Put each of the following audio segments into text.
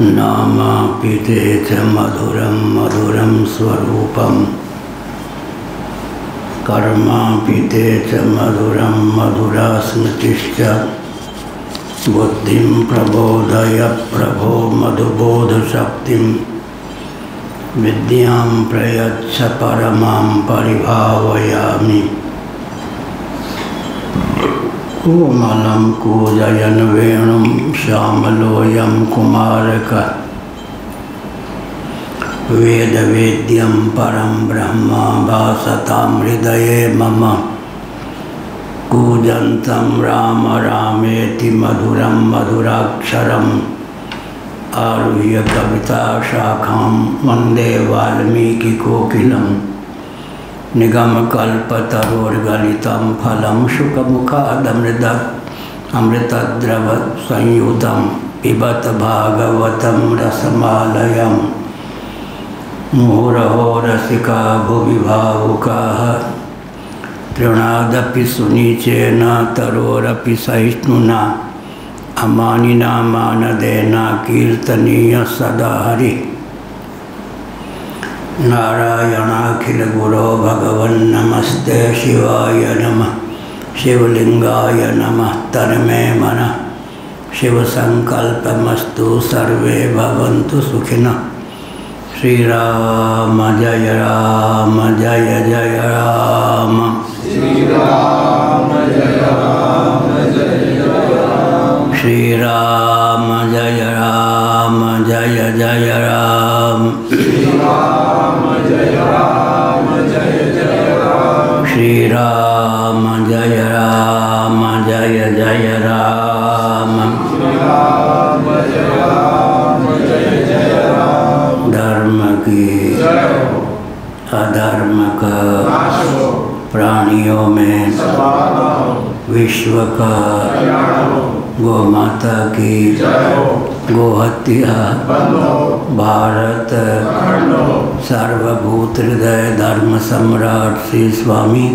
नामापिते च मधुरं मधुरं स्वरूपं कर्मापिते च मधुरं मधुरा स्मृतिश्च बुद्धिं प्रबोधय प्रभो मधुबोधशक्तिं विद्यां प्रयच्छ परमां परिभावयामि। कोमलं कूजयन् वेणुं श्यामलोऽयं कुमारकः वेदवेद्यं परं ब्रह्म भासतां हृदये मम। कूजन्तं राम रामेति मधुरं मधुराक्षरम् आरुह्य कविताशाखां वन्दे वाल्मीकिकोकिलं। निगमकल्पतरोर्गलितं फलं शुकमुखादमृतद्रवसंयुतं पिबत भागवतं रसमालयं। मुहुरहो रसिका भुवि भावुकाः तृणादपि सुनीचेन तरोरपि सहिष्णुना अमानिना मानदेना कीर्तनीय सदा हरि। नारायणाखिल गुरो भगवन् नमस्ते शिवाय नमः। शिवलिंगाय नमः तन्मे मनः। शिव संकल्पमस्तु सर्वे भवन्तु सुखिनः। श्री राम जय राम जय जय राम। श्री राम जय राम जय जय राम। श्री राम जय राम जय जय राम। श्री राम जय राम जय जय राम। श्री राम जय राम जय जय राम। श्री राम जय राम जय जय राम। धर्म की जय हो, अधर्म का नाश हो, प्राणियों में सद्भावना हो, विश्व का कल्याण हो, गौ माता की जय हो, गोहत्या बंद हो, भारत अखंड हो, सर्वभूत हृदय धर्म सम्राट श्री स्वामी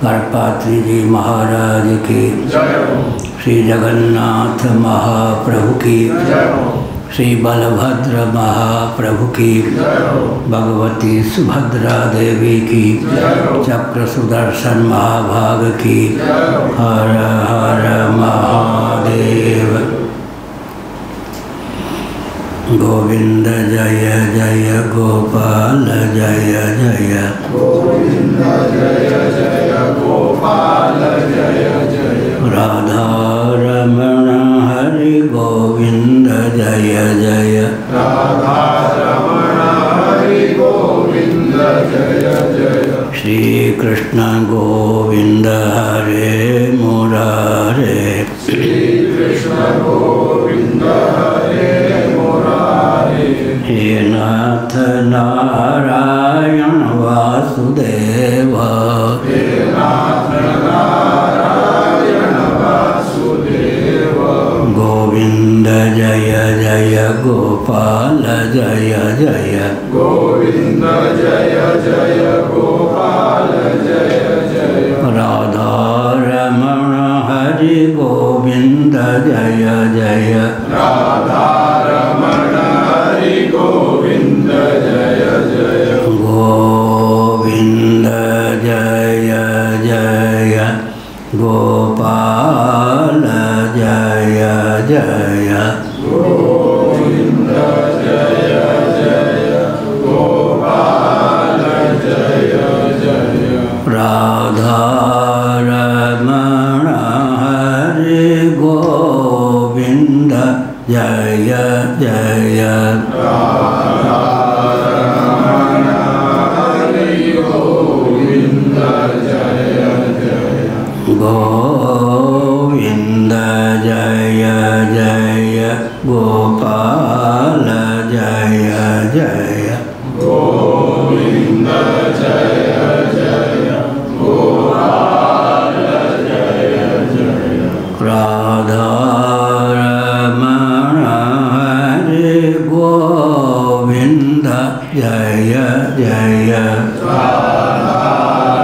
करपात्री जी महाराज की जय हो, श्री जगन्नाथ महाप्रभु की जय हो, श्री बलभद्र महाप्रभु की जय हो, भगवती सुभद्रा देवी की जय हो, चक्र सुदर्शन महाभाग की जय हो। हर हर महादेव। गोविंद जय जय गोपाल जय जय। गोविंद जय जय गोपाल जय जय। राधा रमण हरि गोविंद जय जय। राधा रमण हरि गोविंद जय जय। श्री कृष्ण गोविंद हरे मुरारे। श्री कृष्ण गोविंद हरे मुरारे। हे नाथ नारायण वासुदेव। हे नाथ नारायण वासुदेव। गोविंद जय जय गोपाल जय जय। गोविंद जय जय गोपाल जय जय। राधा रमण हरि गोविंद जय जय। राधा रमण हरि गोविंद जय जय। गोविंद जय जय गोपाल जय जय। गोविंद जय जय गोपाल जय जय। राधा रमण हरि गोविंद जय जय। राधा रमण हरि गोविंद जय जय। गोविंद जय जय गोपाल जय जय। गोविंद जय जय गोपाल जय जय। राधा रमण हरि गोविंद जय जय। राधा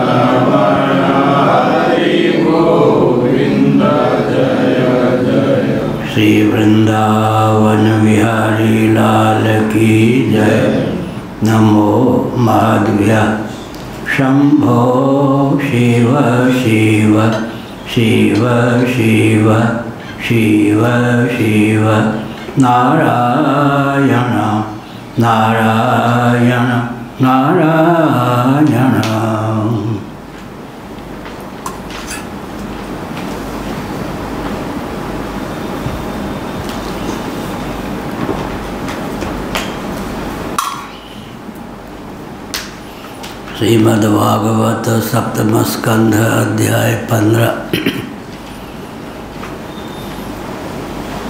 रमण हरि गोविंद जय जय। श्री वृंदावन वृंदावन विहारी लाल की जय। नमो माधव्य शंभो शिव शिव शिव शिव शिव शिव नारायण नारायण नारायण। श्रीमद्भागवत सप्तम स्कंध अध्याय 15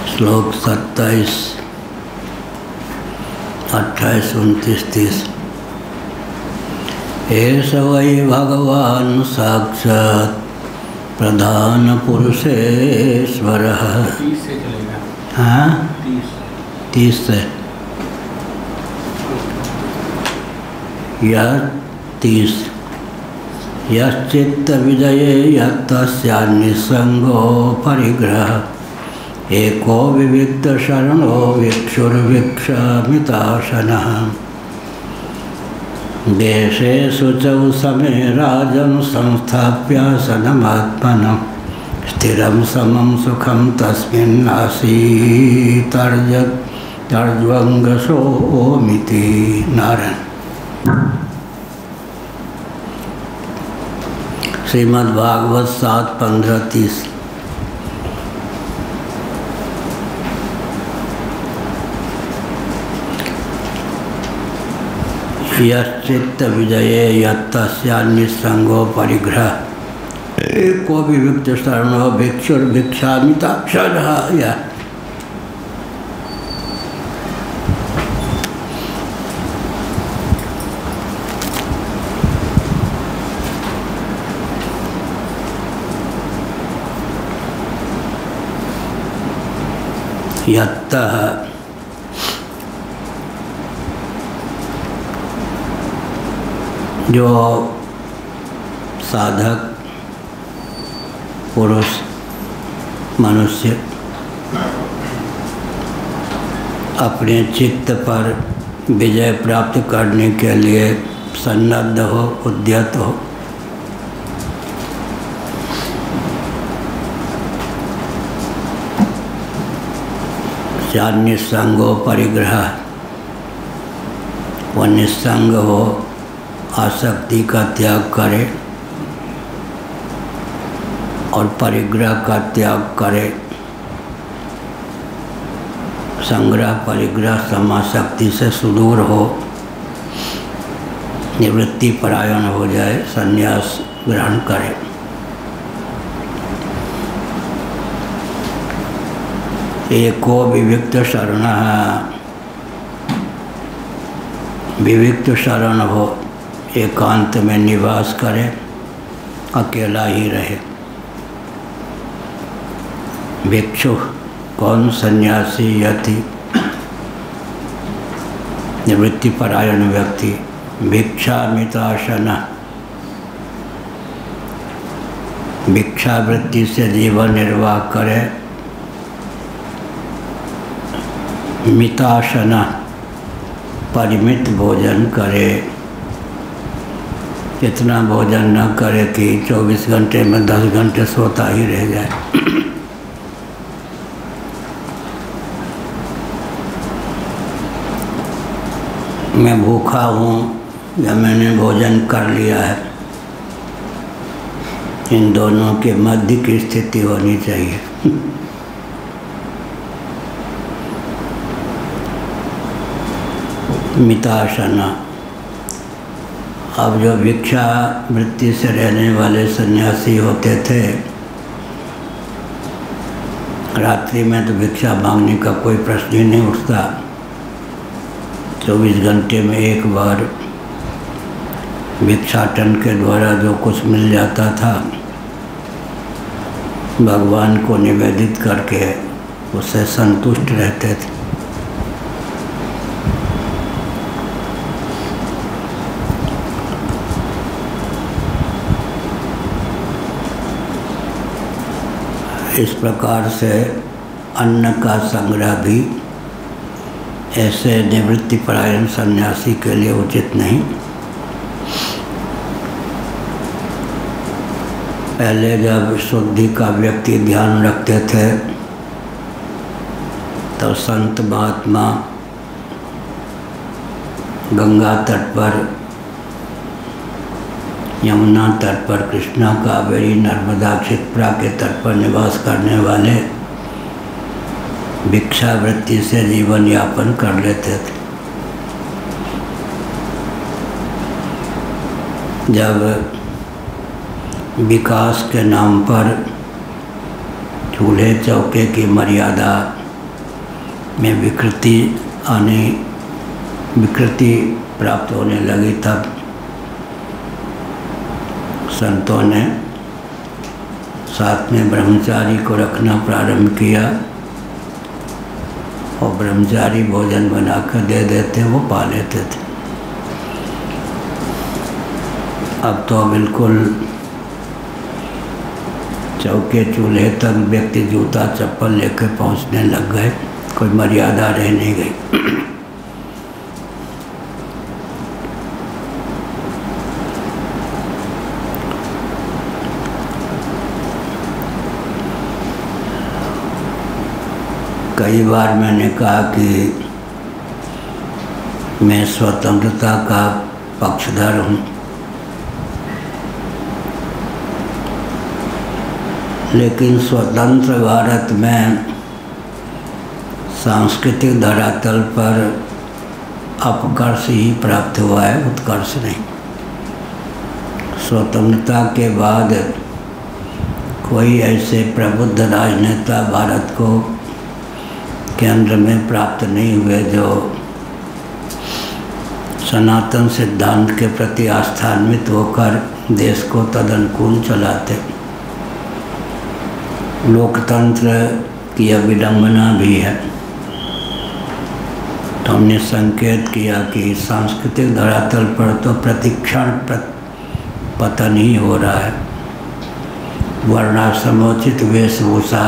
श्लोक 27, 28, 29, 30। एष वै भगवान् साक्षात् प्रधान पुरुषेश्वरः। 30 से चलेगा। हाँ 30 से यह 30। यश्चित्त विजये यत्तस्यान्निसंगो परिग्रह एको विविक्त शरणो भिक्षुर्भिक्षामिताशनः। देशे शुचौ समे राजन् संस्थाप्यासनमात्मनं स्थिरं समं सुखं तस्मिन्नासीतर्ज्वङ्गसोमिति। नारायण। श्रीमद्भागवत 7:15-30। यश्चित्त विजये यत्तस्यान्निसंगो परिग्रह एको विविक्त शरणो भिक्षुर्भिक्षामिताशनः। यत्तः जो साधक पुरुष मनुष्य अपने चित्त पर विजय प्राप्त करने के लिए सन्नद्ध हो, उद्यत हो, निस्संगो परिग्रह, वह निस्संग हो, आसक्ति का त्याग करे और परिग्रह का त्याग करे। संग्रह परिग्रह समासक्ति से सुदूर हो, निवृत्ति परायण हो जाए, संन्यास ग्रहण करे। एको विविक्त शरण, विविक्त शरण हो, एकांत में निवास करे, अकेला ही रहे। भिक्षु कौन? सन्यासी, यति, निवृत्ति परायण व्यक्ति। भिक्षामिताशन, भिक्षावृत्ति से जीवन निर्वाह करे। मिताशन, परिमित भोजन करे, इतना भोजन न करे कि 24 घंटे में 10 घंटे सोता ही रह जाए। मैं भूखा हूँ या मैंने भोजन कर लिया है, इन दोनों के मध्य की स्थिति होनी चाहिए। मिताशना। अब जो भिक्षा वृत्ति से रहने वाले सन्यासी होते थे, रात्रि में तो भिक्षा मांगने का कोई प्रश्न ही नहीं उठता। 24 घंटे में एक बार भिक्षाटन के द्वारा जो कुछ मिल जाता था, भगवान को निवेदित करके उससे संतुष्ट रहते थे। इस प्रकार से अन्न का संग्रह भी ऐसे निवृत्ति परायण सन्यासी के लिए उचित नहीं। पहले जब शुद्धि का व्यक्ति ध्यान रखते थे तो संत महात्मा गंगा तट पर, यमुना तट पर, कृष्णा, कावेरी, नर्मदा, क्षिप्रा के तट पर निवास करने वाले भिक्षावृत्ति से जीवन यापन कर लेते थे। जब विकास के नाम पर चूल्हे चौके की मर्यादा में विकृति प्राप्त होने लगी, तब संतों ने साथ में ब्रह्मचारी को रखना प्रारंभ किया और ब्रह्मचारी भोजन बनाकर दे देते, वो पा लेते थे। अब तो बिल्कुल चौके चूल्हे तक व्यक्ति जूता चप्पल लेकर पहुंचने लग गए, कोई मर्यादा रह नहीं गई। कई बार मैंने कहा कि मैं स्वतंत्रता का पक्षधर हूँ, लेकिन स्वतंत्र भारत में सांस्कृतिक धरातल पर अपकर्ष ही प्राप्त हुआ है, उत्कर्ष नहीं। स्वतंत्रता के बाद कोई ऐसे प्रबुद्ध राजनेता भारत को केंद्र में प्राप्त नहीं हुए जो सनातन सिद्धांत के प्रति आस्थान्वित होकर देश को तदनुकूल चलाते। लोकतंत्र की विडंबना भी है। तो हमने संकेत किया कि सांस्कृतिक धरातल पर तो प्रतिक्षण पतन ही हो रहा है। वर्णाश्रमोचित वेशभूषा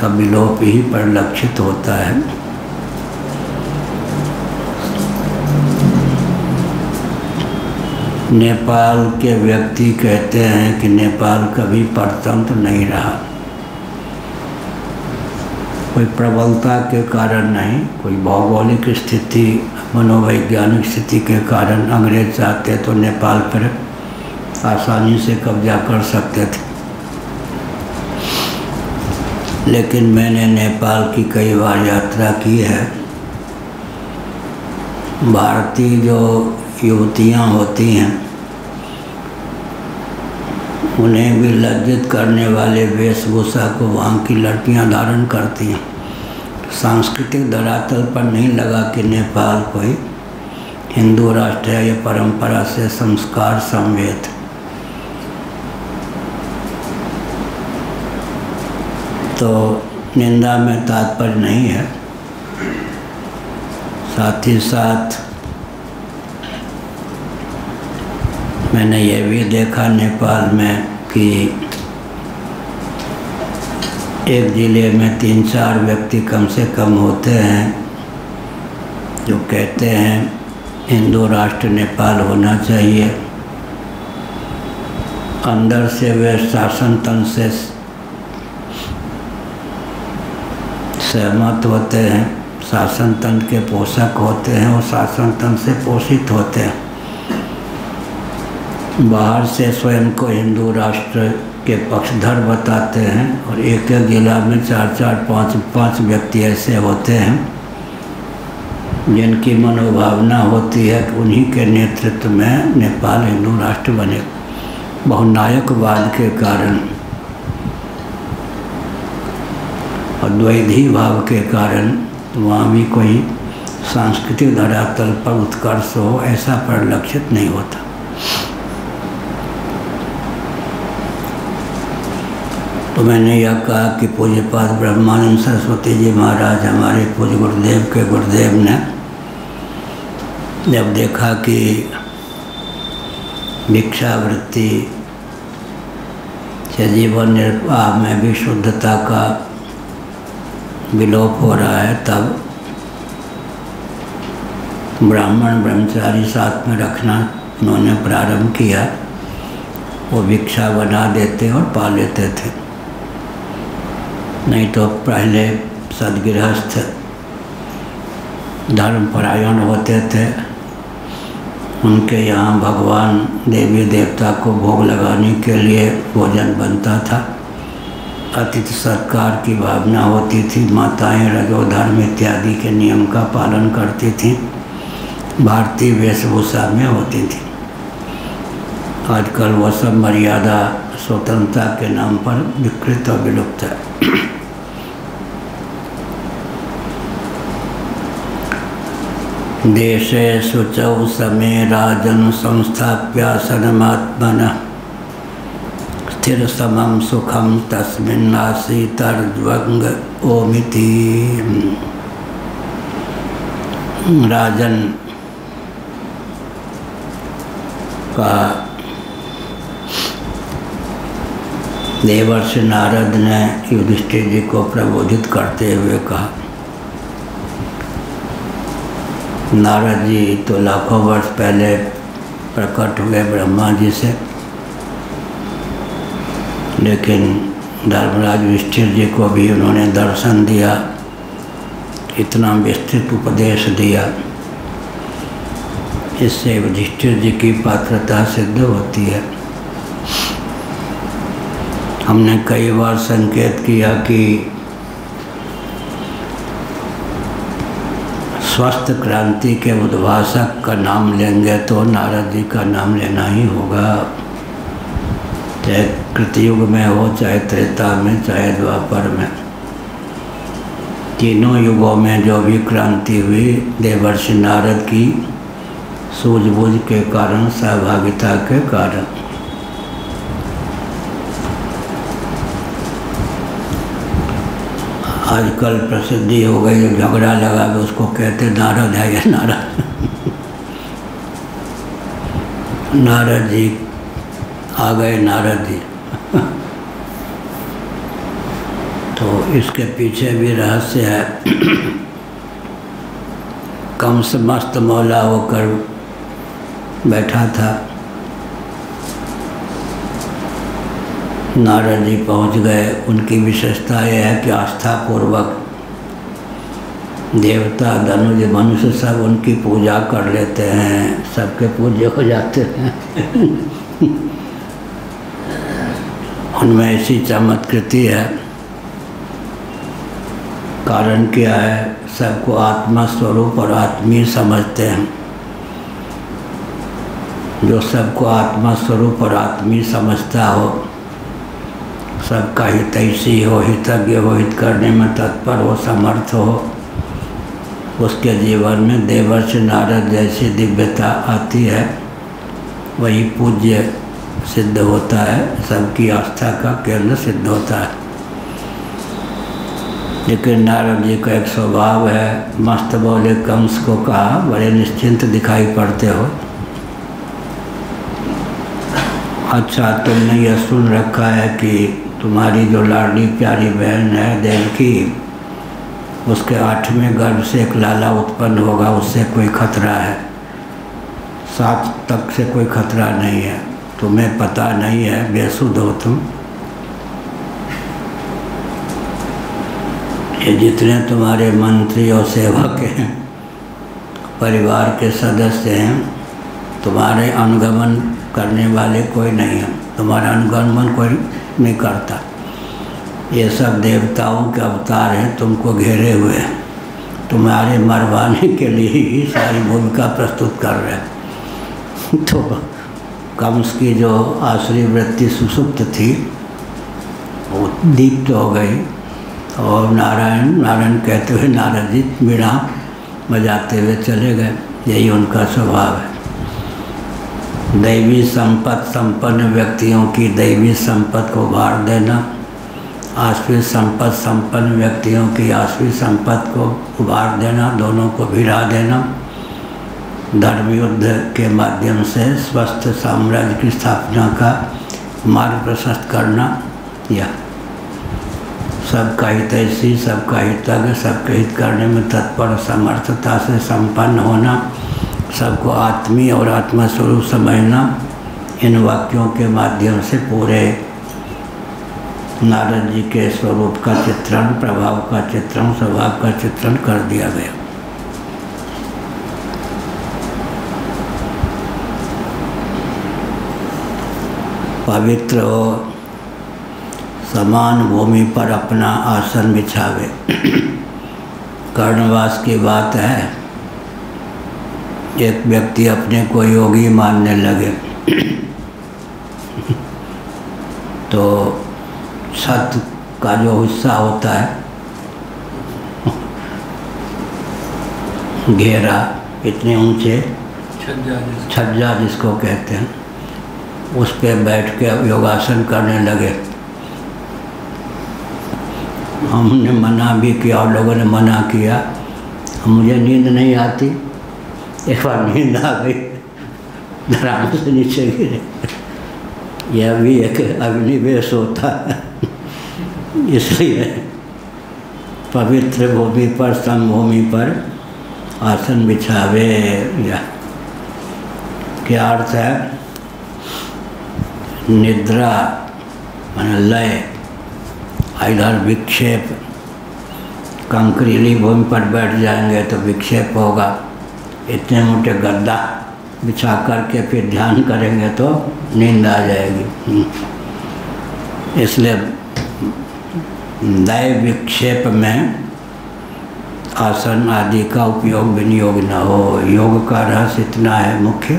का विलोप ही परिलक्षित होता है। नेपाल के व्यक्ति कहते हैं कि नेपाल कभी परतंत्र नहीं रहा। कोई प्रबलता के कारण नहीं, कोई भौगोलिक स्थिति, मनोवैज्ञानिक स्थिति के कारण अंग्रेज चाहते तो नेपाल पर आसानी से कब्जा कर सकते थे। लेकिन मैंने नेपाल की कई बार यात्रा की है। भारतीय जो युवतियाँ होती हैं उन्हें भी लज्जित करने वाले वेशभूषा को वहाँ की लड़कियाँ धारण करती हैं। सांस्कृतिक धरातल पर नहीं लगा कि नेपाल कोई हिंदू राष्ट्र है या परंपरा से संस्कार समवेत। तो निंदा में तात्पर्य नहीं है। साथ ही साथ मैंने ये भी देखा नेपाल में कि एक ज़िले में 3-4 व्यक्ति कम से कम होते हैं जो कहते हैं हिंदू राष्ट्र नेपाल होना चाहिए। अंदर से वे शासन तंत्र से सहमत होते हैं, शासन तंत्र के पोषक होते हैं और शासन तंत्र से पोषित होते हैं। बाहर से स्वयं को हिंदू राष्ट्र के पक्षधर बताते हैं और एक एक जिला में 4-4, 5-5 व्यक्ति ऐसे होते हैं जिनकी मनोभावना होती है कि उन्हीं के नेतृत्व में नेपाल हिंदू राष्ट्र बने। बहुनायकवाद के कारण और द्वैधी भाव के कारण वहाँ भी कोई सांस्कृतिक धरातल पर उत्कर्ष हो ऐसा परिलक्षित नहीं होता। तो मैंने यह कहा कि पूज्यपाद ब्रह्मानंद सरस्वती जी महाराज हमारे पूज्य गुरुदेव के गुरुदेव ने जब देखा कि भिक्षावृत्ति से जीवन निर्वाह में भी शुद्धता का विलोप हो रहा है, तब ब्राह्मण ब्रह्मचारी साथ में रखना उन्होंने प्रारंभ किया। वो भिक्षा बना देते और पा लेते थे। नहीं तो पहले सद्गृहस्थ धर्मपरायण होते थे, उनके यहाँ भगवान देवी देवता को भोग लगाने के लिए भोजन बनता था। अतिथि सत्कार की भावना होती थी। माताएं रजोधर्म इत्यादि के नियम का पालन करती थीं, भारतीय वेशभूषा में होती थी। आजकल वो सब मर्यादा स्वतंत्रता के नाम पर विकृत और विलुप्त है। देशे शुचौ समय राजन संस्थाप्यासनमात्मनः स्थिर समम सुखम तस्मिन्नासीतर्द्वंग ओमिति। राजन का देवर्षि नारद ने युधिष्ठिर जी को प्रबोधित करते हुए कहा। नारद जी तो लाखों वर्ष पहले प्रकट हुए ब्रह्मा जी से, लेकिन धर्मराज युधिष्ठिर जी को भी उन्होंने दर्शन दिया, इतना विस्तृत उपदेश दिया। इससे युधिष्ठिर जी की पात्रता सिद्ध होती है। हमने कई बार संकेत किया कि स्वस्थ क्रांति के उद्भाषक का नाम लेंगे तो नारद जी का नाम लेना ही होगा। चाहे कृतयुग में हो, चाहे त्रेता में, चाहे द्वापर में, तीनों युगों में जो भी क्रांति हुई देवर्षि नारद की सूझबूझ के कारण, सहभागिता के कारण। आजकल प्रसिद्धि हो गई, झगड़ा लगा तो उसको कहते नारद है या नारद। नारद जी आ गए, नारद जी। तो इसके पीछे भी रहस्य है। कंस मस्त मौला होकर बैठा था, नारद जी पहुँच गए। उनकी विशेषता यह है कि आस्थापूर्वक देवता, धनुज, मनुष्य सब उनकी पूजा कर लेते हैं, सबके पूज्य हो जाते हैं। उनमें ऐसी चमत्कृति है। कारण क्या है? सबको आत्मा स्वरूप और आत्मीय समझते हैं। जो सबको आत्मा स्वरूप और आत्मीय समझता हो, सबका हितैषी हो, हितज्ञ हो, हित करने में तत्पर हो, समर्थ हो, उसके जीवन में देवर्षि नारद जैसी दिव्यता आती है। वही पूज्य सिद्ध होता है, सबकी आस्था का केंद्र सिद्ध होता है। लेकिन नारद जी का एक स्वभाव है, मस्त बोले कंस को कहा, बड़े निश्चिंत दिखाई पड़ते हो। अच्छा, तुमने यह सुन रखा है कि तुम्हारी जो लाडली प्यारी बहन है देवकी, उसके 8वें गर्भ से एक लाला उत्पन्न होगा, उससे कोई खतरा है। 7 तक से कोई खतरा नहीं है। तुम्हें पता नहीं है, बेसुध हो तुम। ये जितने तुम्हारे मंत्री और सेवक हैं, परिवार के सदस्य हैं, तुम्हारे अनुगमन करने वाले कोई नहीं है। तुम्हारा अनुगमन कोई नहीं करता। ये सब देवताओं के अवतार हैं, तुमको घेरे हुए हैं, तुम्हारे मरवाने के लिए ही सारी भूमिका प्रस्तुत कर रहे हैं। तो कंस की जो आसुरी वृत्ति सुसुप्त थी वो दीप्त हो गई, और नारायण कहते हुए नारद जी वीणा बजाते हुए चले गए। यही उनका स्वभाव है। दैवी संपत्ति संपन्न व्यक्तियों की दैवी संपत्ति को भार देना, आश्वी संपत्ति संपन्न व्यक्तियों की आश्वी संपत्ति को उभार देना, दोनों को भिड़ा देना, धर्म युद्ध के माध्यम से स्वस्थ साम्राज्य की स्थापना का मार्ग प्रशस्त करना, या सबका हितैषी, सबका हितज्ञ, सबके हित करने में तत्पर समर्थता से संपन्न होना, सबको आत्मीय और आत्मस्वरूप समझना, इन वाक्यों के माध्यम से पूरे नारद जी के स्वरूप का चित्रण, प्रभाव का चित्रण, स्वभाव का चित्रण कर दिया गया। पवित्र हो, समान भूमि पर अपना आसन बिछावे। कर्णवास की बात है, एक व्यक्ति अपने को योगी मानने लगे तो छत का जो हिस्सा होता है, घेरा, इतने ऊंचे छज्जा जिसको कहते हैं, उस पे बैठ के योगासन करने लगे। हमने मना भी किया और लोगों ने मना किया। मुझे नींद नहीं आती, एक बार नींद आ गई, धराने से नीचे गिरे। यह भी एक अग्निवेश होता है। इसलिए पवित्र भूमि पर, समभूमि पर आसन बिछावे। या क्या अर्थ है? निद्रा माने लय, इधर विक्षेप, कंकरीली भूमि पर बैठ जाएंगे तो विक्षेप होगा। इतने मोटे गद्दा बिछा करके फिर ध्यान करेंगे तो नींद आ जाएगी। इसलिए लय विक्षेप में आसन आदि का उपयोग विनियोग न हो। योग का रहस्य इतना है मुख्य,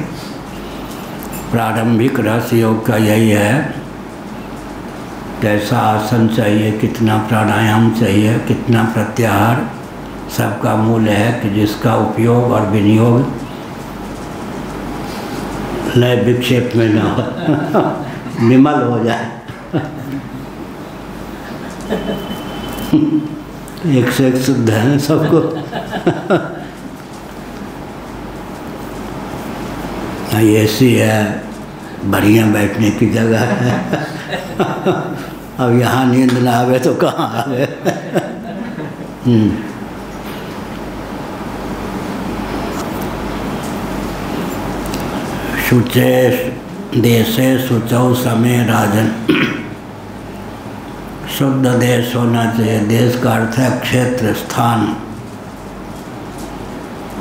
प्रारंभिक रहस्य योग का यही है, कैसा आसन चाहिए, कितना प्राणायाम चाहिए, कितना प्रत्याहार, सबका मूल है कि जिसका उपयोग और विनियोग लय विक्षेप में न हो, विमल हो जाए। एक से एक शुद्ध है सबको। ऐसी है, बढ़िया बैठने की जगह है। अब यहाँ नींद ना आवे तो कहाँ आवे। शुचे देशे शुचौ समय राजन। शुद्ध देश होना चाहिए। देश का अर्थ है क्षेत्र, स्थान,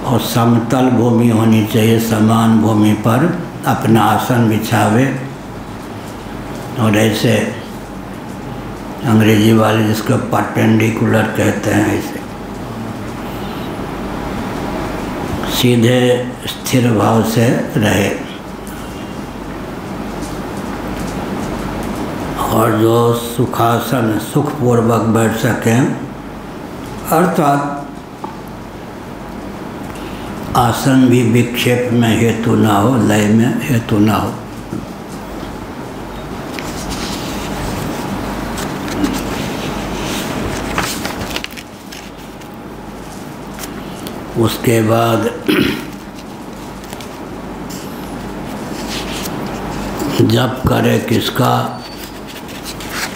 और समतल भूमि होनी चाहिए। समान भूमि पर अपना आसन बिछावे। और ऐसे अंग्रेजी वाले जिसको परपेंडिकुलर कहते हैं, ऐसे सीधे स्थिर भाव से रहे। और जो सुखासन, सुखपूर्वक बैठ सकें, अर्थात आसन भी विक्षेप में हेतु ना हो, लय में हेतु ना हो। उसके बाद जप करे किसका,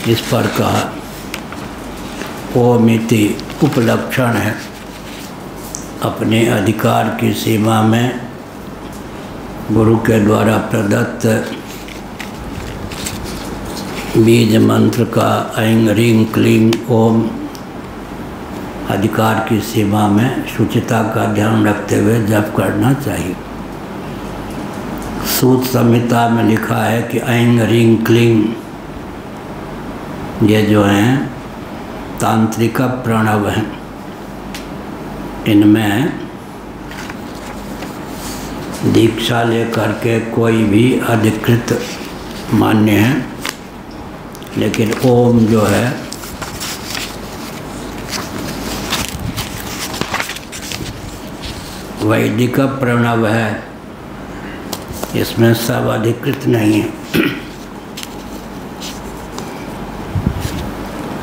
इस पर कहा। ओमिति उपलक्षण है। अपने अधिकार की सीमा में गुरु के द्वारा प्रदत्त बीज मंत्र का ऐं ह्रीं क्लीं ओम अधिकार की सीमा में शुचिता का ध्यान रखते हुए जप करना चाहिए। सूत संहिता में लिखा है कि ऐं ह्रीं क्लीं, ये जो हैं तांत्रिक प्रणव हैं। इनमें दीक्षा लेकर के कोई भी अधिकृत मान्य है, लेकिन ओम जो है वैदिक प्रणव है, इसमें सब अधिकृत नहीं है।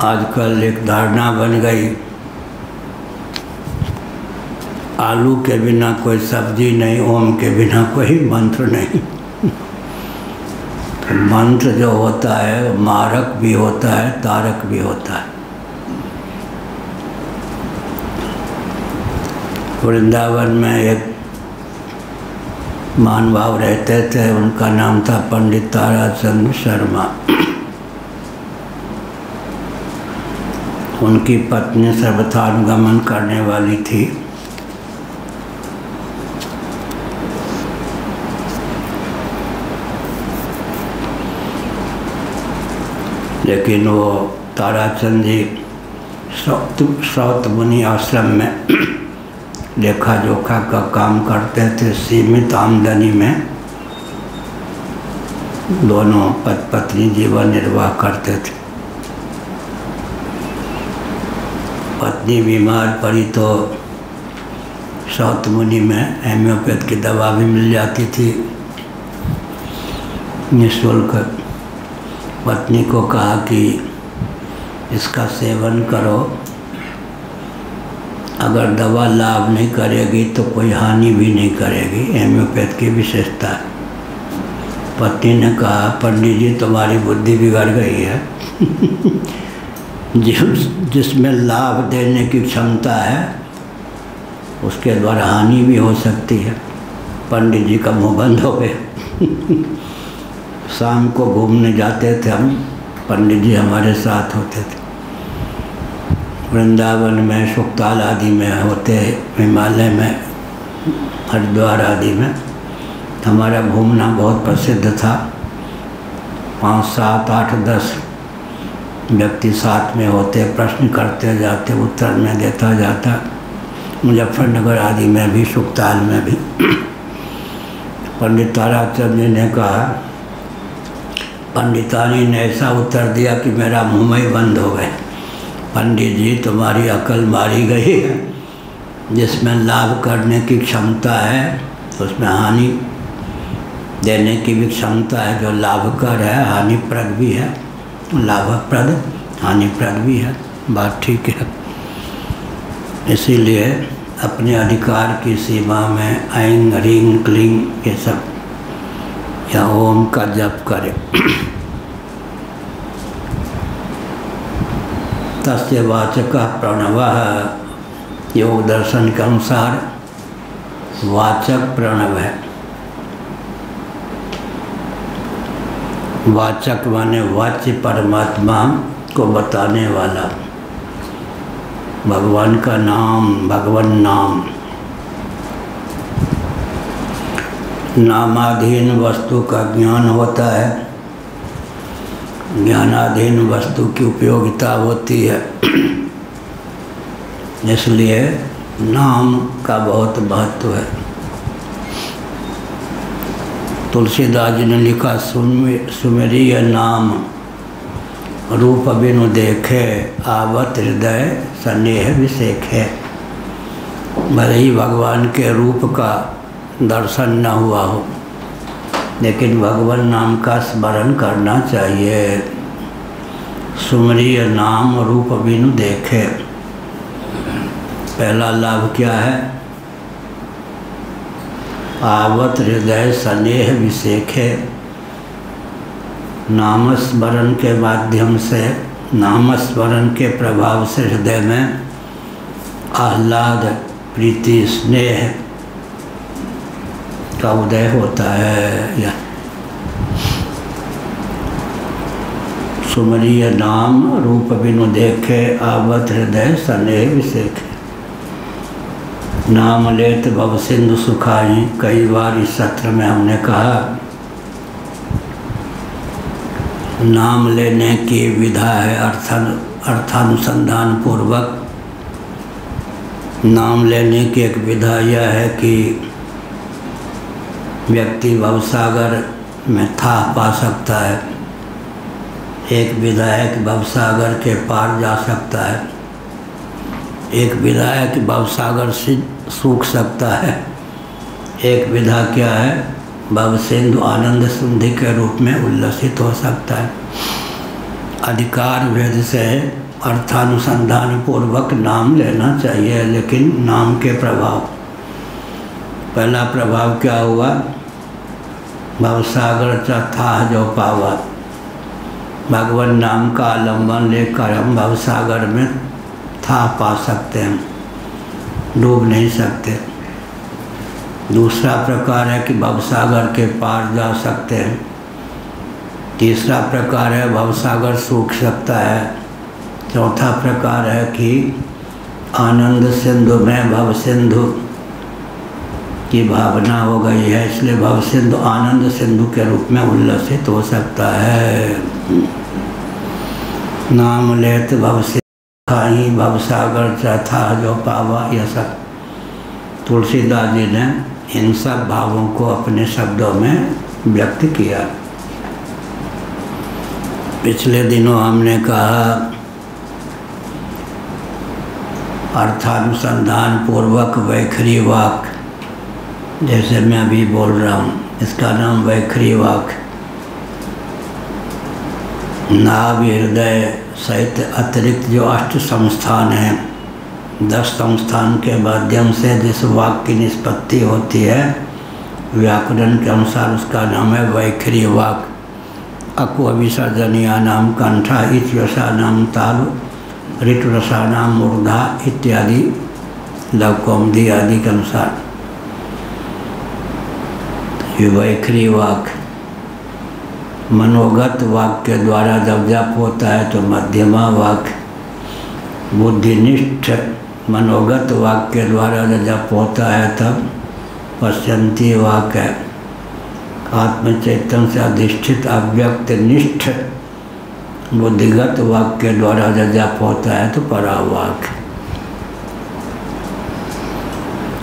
आजकल एक धारणा बन गई, आलू के बिना कोई सब्जी नहीं, ओम के बिना कोई मंत्र नहीं। तो मंत्र जो होता है मारक भी होता है, तारक भी होता है। वृंदावन में एक महानुभाव रहते थे, उनका नाम था पंडित ताराचंद शर्मा। उनकी पत्नी सर्वथानुगमन करने वाली थी। लेकिन वो ताराचंद जी श्रौत मुनि आश्रम में लेखा जोखा का काम करते थे। सीमित आमदनी में दोनों पति पत्नी जीवन निर्वाह करते थे। पत्नी बीमार पड़ी तो श्रौत मुनि में हेम्योपैथ की दवा भी मिल जाती थी निःशुल्क। पत्नी को कहा कि इसका सेवन करो, अगर दवा लाभ नहीं करेगी तो कोई हानि भी नहीं करेगी, हेम्योपैथ की विशेषता है। पत्नी ने कहा पंडित जी तुम्हारी बुद्धि बिगड़ गई है जिसमें लाभ देने की क्षमता है उसके द्वारा हानि भी हो सकती है। पंडित जी का मुँह बंद हो गया। शाम को घूमने जाते थे हम, पंडित जी हमारे साथ होते थे। वृंदावन में, शुक्ताल आदि में होते, हिमालय में, हरिद्वार आदि में हमारा घूमना बहुत प्रसिद्ध था। 5, 7, 8, 10 व्यक्ति साथ में होते, प्रश्न करते जाते, उत्तर में देता जाता। मुजफ्फरनगर आदि में भी, शुक्ताल में भी। पंडित ताराचंद जी ने कहा, पंडितानी ने ऐसा उत्तर दिया कि मेरा मुँह ही बंद हो गया। पंडित जी तुम्हारी अकल मारी गई है, जिसमें लाभ करने की क्षमता है उसमें हानि देने की भी क्षमता है। जो लाभकर है हानिप्रद भी है, लाभप्रद हानिप्रद भी है। बात ठीक है। इसीलिए अपने अधिकार की सीमा में ऐंग ह्रीं क्लीं ये सब या ओम का जप करें। तस्य वाचकः प्रणवः, योग दर्शन के अनुसार वाचक प्रणव है। वाचक माने वाच्य परमात्मा को बताने वाला, भगवान का नाम, भगवान नाम। नामाधीन वस्तु का ज्ञान होता है, ज्ञानाधीन वस्तु की उपयोगिता होती है। इसलिए नाम का बहुत महत्व है। तुलसीदास जी ने लिखा, सुमेरिय नाम रूप बिनु देखे, आवत हृदय स्नेह विसेखे। भले ही भगवान के रूप का दर्शन न हुआ हो, लेकिन भगवान नाम का स्मरण करना चाहिए। सुमरिय नाम रूप बिनु देखे। पहला लाभ क्या है? आवत हृदय स्नेह विसेखे। नामस्मरण के माध्यम से, नामस्मरण के प्रभाव से हृदय में आह्लाद, प्रीति, स्नेह का उदय होता है। या सुमरिय नाम रूप बिनु देखे, आवत हृदय स्नेह विसेखे। नाम लेत भव सिंधु सुखाई। कई बार इस सत्र में हमने कहा नाम लेने की विधा है अर्थानुसंधान पूर्वक। नाम लेने की एक विधा यह है कि व्यक्ति भवसागर में था पा सकता है। एक विधा है कि भवसागर के पार जा सकता है। एक विधा है कि भवसागर से सूख सकता है। एक विधा क्या है? भव सिंधु आनंद सिंधु के रूप में उल्लसित हो सकता है। अधिकार भेद से अर्थानुसंधान पूर्वक नाम लेना चाहिए, लेकिन नाम के प्रभाव। पहला प्रभाव क्या हुआ? भवसागर था जो पावा। भगवान नाम का आलम्बन लेकर हम भवसागर में था पा सकते हैं। डूब नहीं सकते। दूसरा प्रकार है कि भवसागर के पार जा सकते हैं। तीसरा प्रकार है भवसागर सूख सकता है। चौथा प्रकार है कि आनंद सिंधु में भव सिंधु की भावना हो गई है, इसलिए भव सिंधु आनंद सिंधु के रूप में उल्लसित हो सकता है। नाम लेत भव सिंधु खाई भवसागर चौथा जो पावा, यह सब तुलसीदास जी ने इन सब भावों को अपने शब्दों में व्यक्त किया। पिछले दिनों हमने कहा अर्थानुसंधान पूर्वक वैखरी वाक, जैसे मैं अभी बोल रहा हूँ, इसका नाम वैखरी वाक। नाभ हृदय सहित अतिरिक्त जो 8 संस्थान हैं, 10 संस्थान के माध्यम से जिस वाक की निष्पत्ति होती है, व्याकरण के अनुसार उसका नाम है वैखरी वाक। अकु विसर्जनीया नाम कंठा इत्यसा नाम तालु ऋतुरसा नाम मूर्धा इत्यादि लवकौमुदी आदि के अनुसार ये वैखरी वाक। मनोगत वाक के द्वारा जब जप होता है तो मध्यमा वाक। बुद्धिनिष्ठ मनोगत वाक के द्वारा जब जप होता है तब पश्यंती वाक है। आत्मचैतन्य से अधिष्ठित अव्यक्त निष्ठ बुद्धिगत वाक के द्वारा जब जप होता है तो परावाक।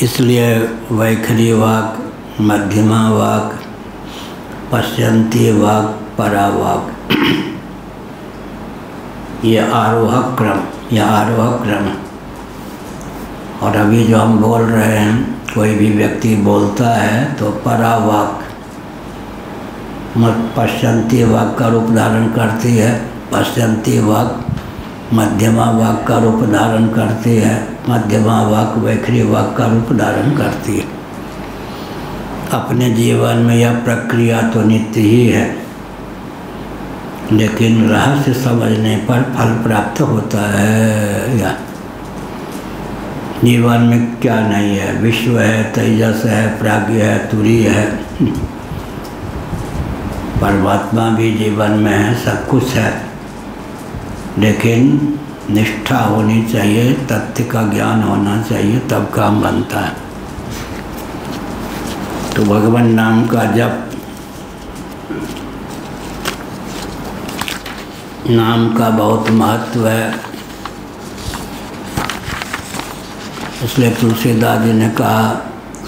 इसलिए वैखरी वाक, मध्यमा वाक, पश्यंती वाक, परावाक, ये आरोहक क्रम। और अभी जो हम बोल रहे हैं, कोई भी व्यक्ति बोलता है तो परावाक पश्यंती वाक का रूप धारण करती है। पश्यंती वाक मध्यमा वाक का रूप धारण करती है। मध्यमा वाक वैखरी वाक का रूप धारण करती है। अपने जीवन में यह प्रक्रिया तो नित्य ही है, लेकिन रहस्य समझने पर फल प्राप्त होता है। या जीवन में क्या नहीं है, विश्व है, तेजस है, प्राज्ञ है, तुरीय है, परमात्मा भी जीवन में है, सब कुछ है, लेकिन निष्ठा होनी चाहिए, तथ्य का ज्ञान होना चाहिए, तब काम बनता है। तो भगवान नाम का जप, नाम का बहुत महत्व है। इसलिए तुलसीदास जी ने कहा,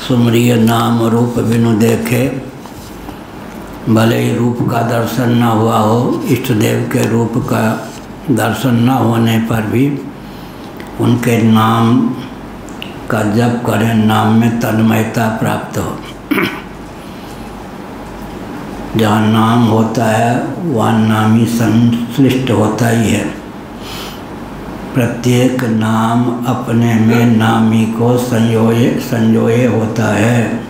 सुमरिय नाम रूप बिनु देखे, भले ही रूप का दर्शन न हुआ हो, इष्ट देव के रूप का दर्शन न होने पर भी उनके नाम का जप करें, नाम में तन्मयता प्राप्त हो। जहाँ नाम होता है वहाँ नामी संश्लिष्ट होता ही है। प्रत्येक नाम अपने में नामी को संजोए होता है,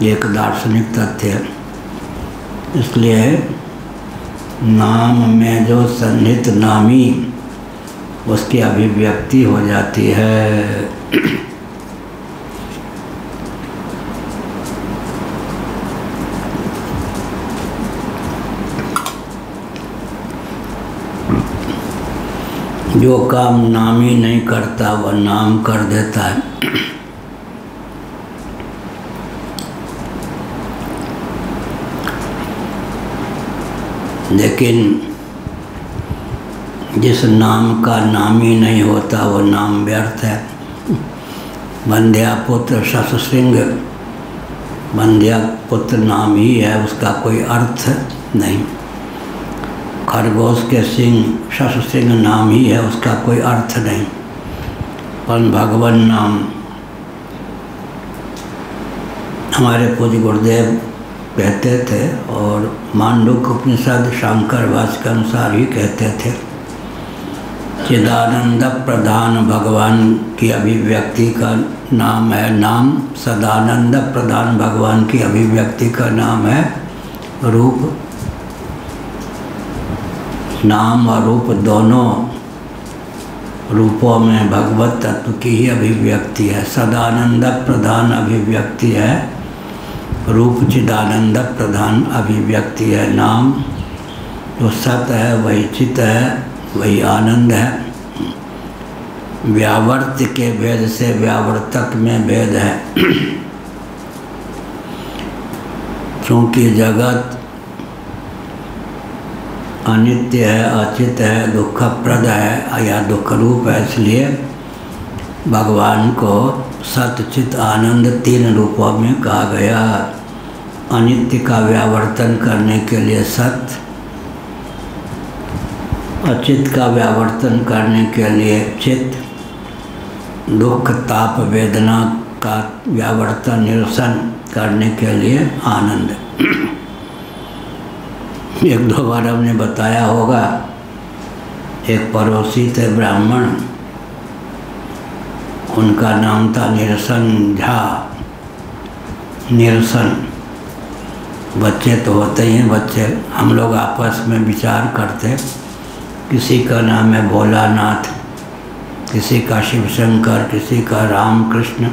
ये एक दार्शनिक तथ्य है। इसलिए नाम में जो सन्निहित नामी, उसकी अभिव्यक्ति हो जाती है। जो काम नामी नहीं करता वह नाम कर देता है। लेकिन जिस नाम का नामी नहीं होता वो नाम व्यर्थ है। बंध्या पुत्र शशसिंह, बंध्या पुत्र नाम ही है, उसका कोई अर्थ नहीं। खरगोश के सिंह, शशसिंह नाम ही है, उसका कोई अर्थ नहीं। पर भगवान नाम, हमारे पूज्य गुरुदेव कहते थे और मांडुक्य उपनिषद शंकर भाष्य के अनुसार ही कहते थे, चिदानंद प्रधान भगवान की अभिव्यक्ति का नाम है नाम। सदानंद प्रधान भगवान की अभिव्यक्ति का नाम है रूप। नाम और रूप दोनों रूपों में भगवत तत्व की ही अभिव्यक्ति है। सदानंद प्रधान अभिव्यक्ति है, रूप चिदानंद प्रधान अभिव्यक्ति है। नाम जो सत है वही चित है, वही आनंद है। व्यावर्त के भेद से व्यावर्तक में भेद है। क्योंकि जगत अनित्य है, अचित है, दुखप्रद है या दुख रूप है, इसलिए भगवान को सत चित आनंद तीन रूपों में कहा गया। अनित्य का व्यावर्तन करने के लिए सत, अचित का व्यावर्तन करने के लिए चित, दुख ताप वेदना का व्यावर्तन निरसन करने के लिए आनंद। एक दो बार हमने बताया होगा, एक पड़ोसी थे ब्राह्मण, उनका नाम था निरसन झा। निरसन, बच्चे तो होते ही हैं, बच्चे हम लोग आपस में विचार करते, किसी का नाम है भोलानाथ, किसी का शिव शंकर, किसी का राम कृष्ण,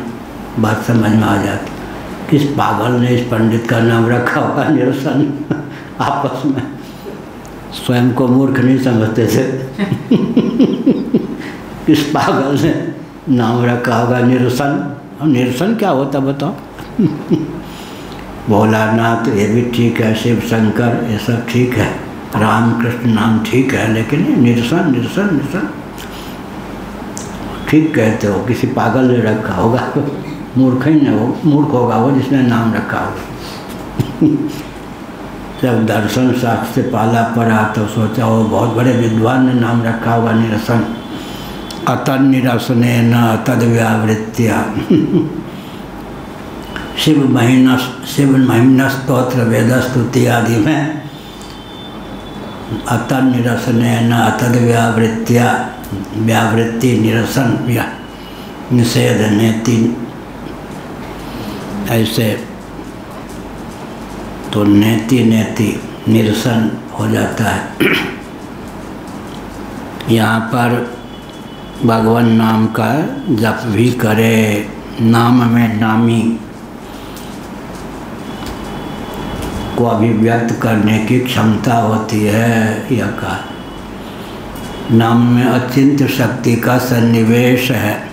बात समझ में आ जाती। किस पागल ने इस पंडित का नाम रखा होगा निरसन? आपस में स्वयं को मूर्ख नहीं समझते थे। किस पागल ने नाम रखा होगा निरसन? और निरसन क्या होता बताओ? भोलानाथ ये भी ठीक है, शिव शंकर ये सब ठीक है, राम कृष्ण नाम ठीक है, लेकिन निरसन निरसन निरसन ठीक कहते हो, किसी पागल ने रखा होगा। मूर्ख ही नहीं, वो मूर्ख होगा वो जिसने नाम रखा होगा। जब दर्शन शास्त्र से पाला पड़ा तो सोचा वो बहुत बड़े विद्वान ने नाम रखा होगा निरसन। अतन निरसने न तद व्यावृत्तिया। शिव महिम्न स्तोत्र वेद स्तुति आदि में अतन निरसने न तद व्यावृत्तिया, व्यावृत्ति निरसन या निषेध नेति, ऐसे तो नेति नेति निरसन हो जाता है। यहाँ पर भगवान नाम का जप भी करे, नाम में नामी को अभिव्यक्त करने की क्षमता होती है। यह कहा नाम में अचिंत्य शक्ति का सन्निवेश है।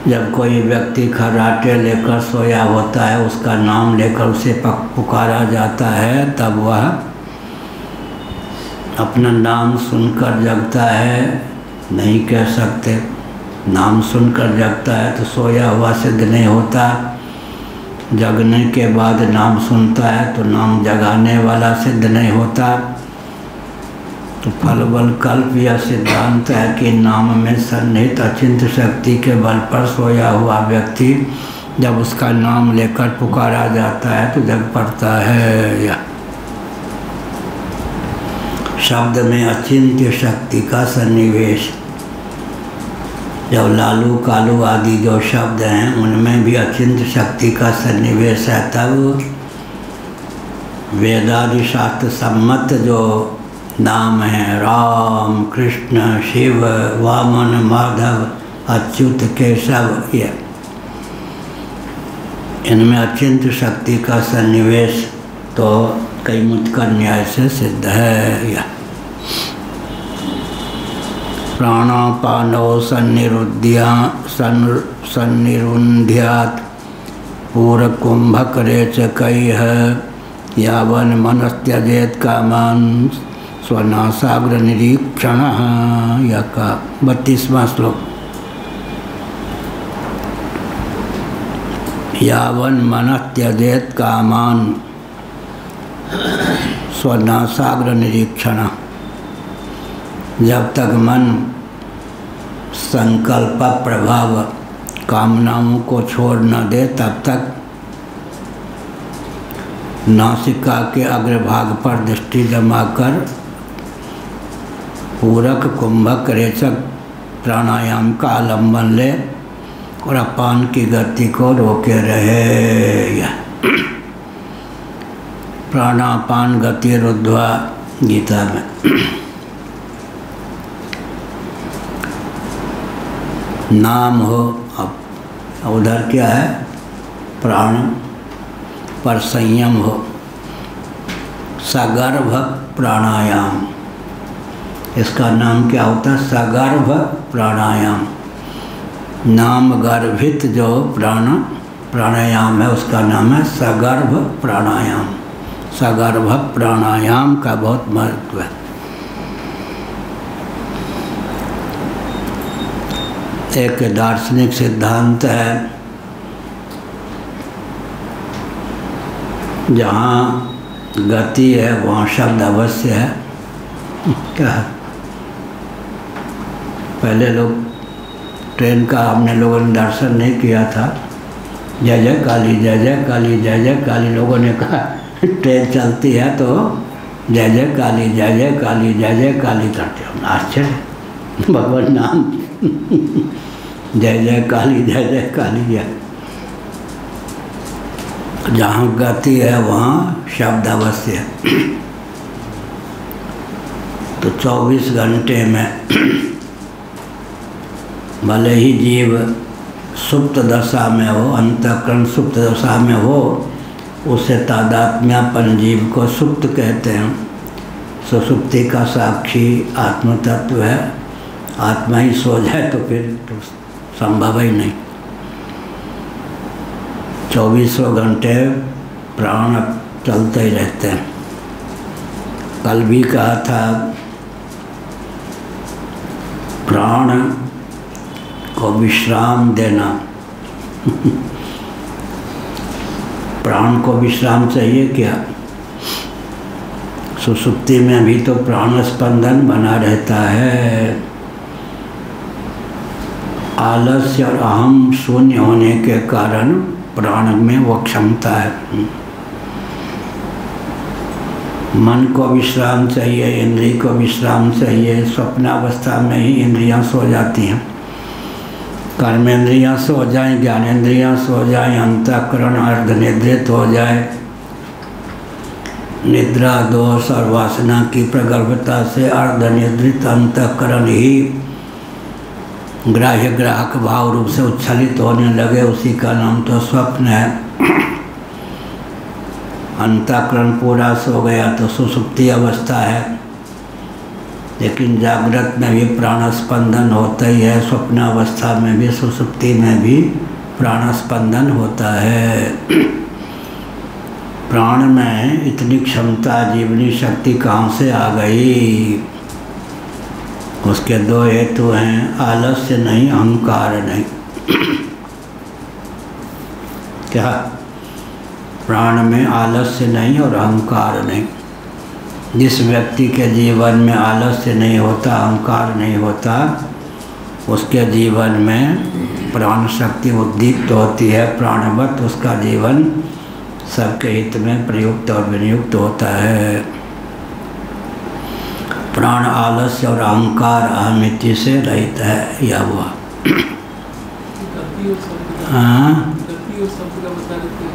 जब कोई व्यक्ति खर्राटे लेकर सोया होता है, उसका नाम लेकर उसे पुकारा जाता है, तब वह अपना नाम सुनकर जगता है। नहीं कह सकते, नाम सुनकर जगता है तो सोया हुआ सिद्ध नहीं होता। जगने के बाद नाम सुनता है तो नाम जगाने वाला सिद्ध नहीं होता। तो फल बल कल्प यह सिद्धांत है कि नाम में सन्निहित अचिंत्य शक्ति के बल पर सोया हुआ व्यक्ति जब उसका नाम लेकर पुकारा जाता है तो जग पड़ता है। या शब्द में अचिंत्य शक्ति का सन्निवेश, जब लालू कालू आदि जो शब्द हैं उनमें भी अचिंत्य शक्ति का सन्निवेश है, तब वेदादि शास्त्र सम्मत जो नाम है राम कृष्ण शिव वामन माधव अच्युत केशव, ये इनमें अचिंत्य शक्ति का सन्निवेश तो कई मुत्कर न्याय से सिद्ध है। यह प्राणापानो सन्निरुन्ध्यात् पूरकुंभकरे च कैः यावन् मनस्त्यजेत् कामान् स्वनासाग्र निरीक्षण। यह का 32वां श्लोक। यावन् मनः त्यजेत् कामान् स्वनासाग्र निरीक्षण। जब तक मन संकल्प प्रभाव कामनाओं को छोड़ न दे, तब तक नासिका के अग्रभाग पर दृष्टि जमाकर पूरक कुंभक रेचक प्राणायाम का आलम्बन ले और अपान की गति को रोके रहे। प्राणापान गति रुद्ध्वा गीता में। नाम हो, अब उधर क्या है, प्राण पर संयम हो। सगर्भ प्राणायाम, इसका नाम क्या होता है, सगर्भ प्राणायाम। नाम गर्भित जो प्राणायाम है उसका नाम है सगर्भ प्राणायाम। सगर्भ प्राणायाम का बहुत महत्व है। एक दार्शनिक सिद्धांत है, जहाँ गति है वहाँ शब्द अवश्य है। क्या है, पहले लोग ट्रेन का हमने लोगों ने दर्शन नहीं किया था, जय जय काली जय जय काली जय जय काली, लोगों ने कहा ट्रेन चलती है तो जय जय काली जय जय काली जय जय काली करते हो। आश्चर्य, भगवान नाम जय जय काली जय। जहाँ गति है वहाँ शब्द अवश्य है। तो 24 घंटे में भले ही जीव सुप्त दशा में हो, अंतःकरण सुप्त दशा में हो, उसे तादात्म्यपन जीव को सुप्त कहते हैं। सुसुप्ति का साक्षी आत्म तत्व है। आत्मा ही सो जाए तो फिर तो संभव ही नहीं। 24 घंटे प्राण चलते ही रहते हैं। कल भी कहा था, प्राण को विश्राम देना। प्राण को विश्राम चाहिए क्या? सुसुप्ति में भी तो प्राण स्पंदन बना रहता है। आलस्य और अहम शून्य होने के कारण प्राण में वो क्षमता है। मन को विश्राम चाहिए, इंद्रिय को विश्राम चाहिए। स्वप्नावस्था में ही इंद्रियां सो जाती हैं। कर्मेंद्रियां सो जाएं, ज्ञानेंद्रियां सो जाएं, अंतःकरण अर्धनिद्रित हो जाए। निद्रा दोष और वासना की प्रगल्भता से अर्धनिद्रित अंतःकरण ही ग्राह्य ग्राहक भाव रूप से उच्छलित होने लगे, उसी का नाम तो स्वप्न है। अंतःकरण पूरा सो गया तो सुसुप्ति अवस्था है। लेकिन जागृत में भी प्राण स्पंदन होता ही है, स्वप्नावस्था में भी, सुसुप्ति में भी प्राण स्पंदन होता है। प्राण में इतनी क्षमता, जीवनी शक्ति कहाँ से आ गई? उसके दो हेतु हैं, आलस्य नहीं, अहंकार नहीं। क्या? प्राण में आलस्य नहीं और अहंकार नहीं। जिस व्यक्ति के जीवन में आलस्य नहीं होता, अहंकार नहीं होता, उसके जीवन में प्राण शक्ति उद्दीप्त होती है। प्राणवत उसका जीवन सबके हित में प्रयुक्त और विनियुक्त होता है। प्राण आलस्य और अहंकार अहमिति से रहित है। यह हुआ। हाँ,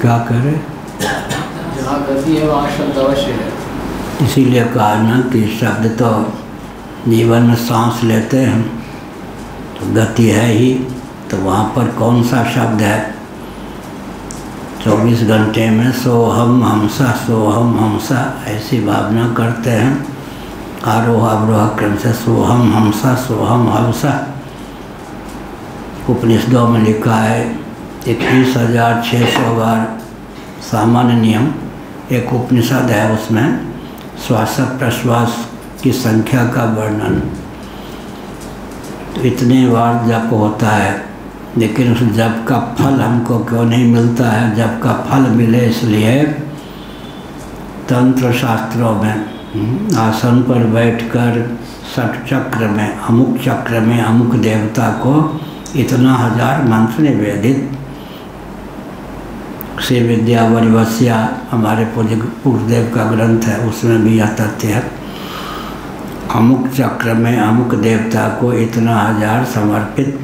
क्या करे? जहाँ गति है वहाँ शब्द अवश्य है। इसीलिए कहा ना कि शब्द तो जीवन में सांस लेते हैं तो गति है ही, तो वहाँ पर कौन सा शब्द है? 24 घंटे में सोहम हमसा, सोहम हमसा ऐसी भावना करते हैं। आरोह अवरोह क्रम से सोहम हमसा, सोहम हमसा। उपनिषदों में लिखा है 21,600 बार सामान्य नियम। एक उपनिषद है, उसमें श्वास प्रश्वास की संख्या का वर्णन। तो इतने बार जप होता है, लेकिन उस जप का फल हमको क्यों नहीं मिलता है? जप का फल मिले इसलिए तंत्र शास्त्रों में आसन पर बैठकर षट चक्र में, अमुक चक्र में अमुक देवता को इतना 1000 मंत्र निवेदित। श्री विद्यावरिवस्या हमारे पूर्वदेव का ग्रंथ है, उसमें भी यह तथ्य है। अमुक चक्र में अमुक देवता को इतना 1000 समर्पित।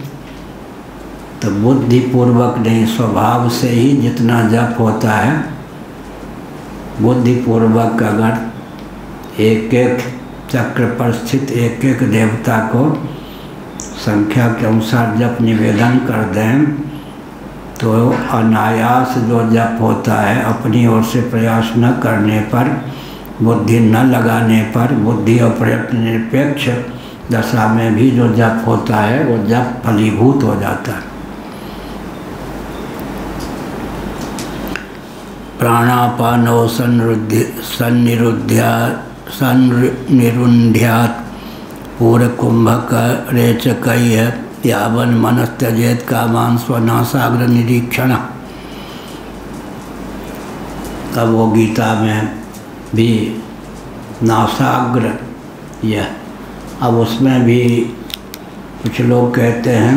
तो बुद्धिपूर्वक नहीं, स्वभाव से ही जितना जप होता है, बुद्धिपूर्वक अगर एक एक चक्र पर स्थित एक एक देवता को संख्या के अनुसार जप निवेदन कर दें तो अनायास जो जप होता है, अपनी ओर से प्रयास न करने पर, बुद्धि न लगाने पर, बुद्धि और प्रयत्न निरपेक्ष दशा में भी जो जप होता है वो जप फलीभूत हो जाता है। प्राणापानो सन्निरुध्यात् पूर्वकुंभक रेचकैः यावन् मनस्त्यजेत कामान् स्वनासाग्र निरीक्षण। अब वो गीता में भी नासाग्र यह, अब उसमें भी कुछ लोग कहते हैं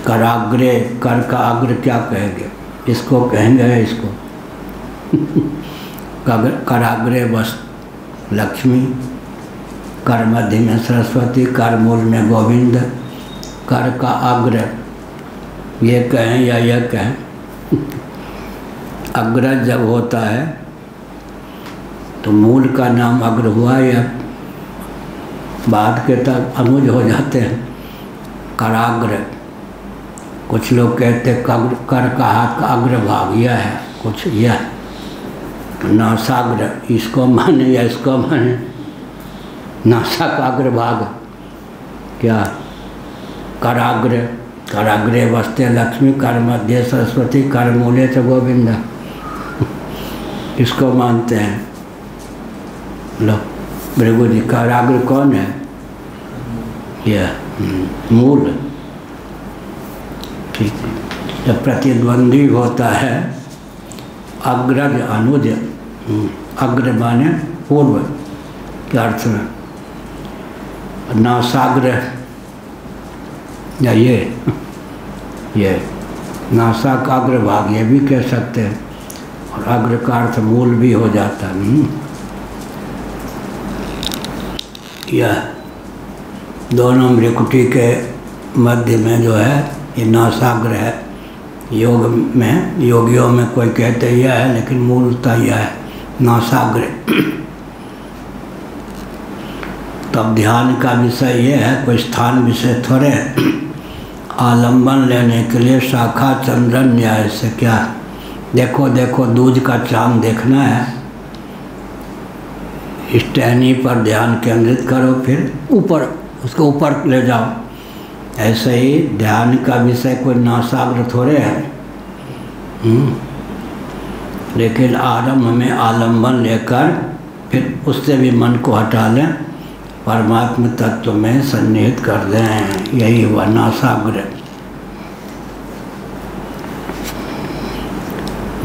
कराग्रे, कर का अग्र क्या कहेंगे, इसको कहेंगे इसको कराग्रे बस लक्ष्मी, कर मध्य में सरस्वती, कर मूल में गोविंद, कर का अग्र ये कहें या यह कहें। अग्र जब होता है तो मूल का नाम अग्र हुआ या बाद के तक अनुज हो जाते हैं कराग्र। कुछ लोग कहते कर का हाथ का अग्र भाग यह है, कुछ यह नासाग्र, इसको माने या इसको माने, नासा का अग्र भाग क्या कराग्र, कराग्रे वस्ते लक्ष्मी, कर मध्य सरस्वती, कर मूले च गोविंद, इसको मानते हैं लो। भृगु जी कराग्र कौन है, यह मूल। ठीक, जब प्रतिद्वंदी होता है अग्रज अनुज, अग्र माने पूर्व के अर्थ में, नासाग्र या ये नासा का अग्र भाग ये भी कह सकते हैं, और अग्र का अर्थ मूल भी हो जाता है। यह दोनों भ्रिकुटी के मध्य में जो है ये नासाग्र है। योग में, योगियों में कोई कहते यह है, लेकिन मूलतः यह है नासाग्र। तब ध्यान का विषय ये है, कोई स्थान विषय थोड़े। आलंबन लेने के लिए शाखा चंद्रन न्याय से क्या, देखो देखो दूज का चांद देखना है, इस टहनी पर ध्यान केंद्रित करो, फिर ऊपर उसको ऊपर ले जाओ। ऐसे ही ध्यान का विषय कोई नासाग्र थोड़े है। लेकिन आरंभ में आलंबन लेकर फिर उससे भी मन को हटा लें, परमात्म तत्व में सन्निहित कर दें, यही हुआ नासाग्र।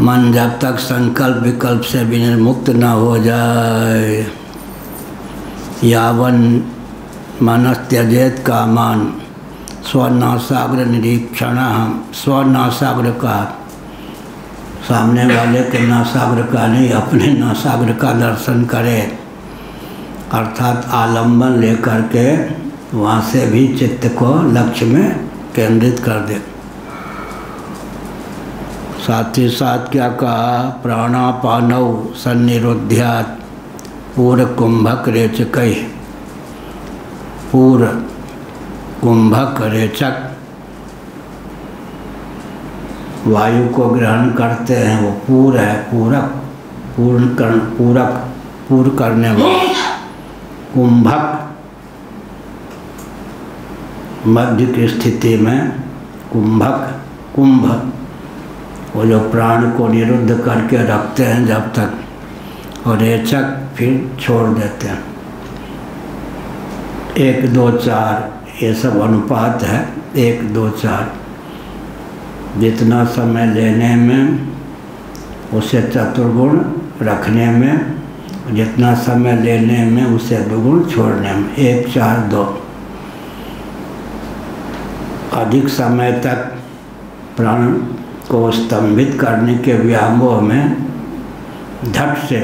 मन जब तक संकल्प विकल्प से विनिर्मुक्त न हो जाए, यावन मनस त्यजेत कामान स्वनासाग्र निरीक्षण। स्वनासाग्र का, सामने वाले के नासाग्र का नहीं, अपने नासाग्र का दर्शन करे, अर्थात आलंबन लेकर के वहाँ से भी चित्त को लक्ष्य में केंद्रित कर दे। साथ ही साथ क्या कहा, प्राणापानौ सन्निरुध्यात् पूर्व कुंभक रेचकैः। पूर्व कुंभक रेचक वायु को ग्रहण करते हैं, वो पूर्व है, पूरक, पूर्व करने वाला। कुंभक मध्य की स्थिति में, कुंभक कुंभ वो जो प्राण को निरुद्ध करके रखते हैं जब तक, और रेचक फिर छोड़ देते हैं। 1 2 4 ये सब अनुपात है, 1 2 4। जितना समय लेने में उसे चतुर्गुण रखने में, जितना समय लेने में उसे दुगुण छोड़ने में, 1 4 2। अधिक समय तक प्राण को स्तंभित करने के व्यामोह में झट से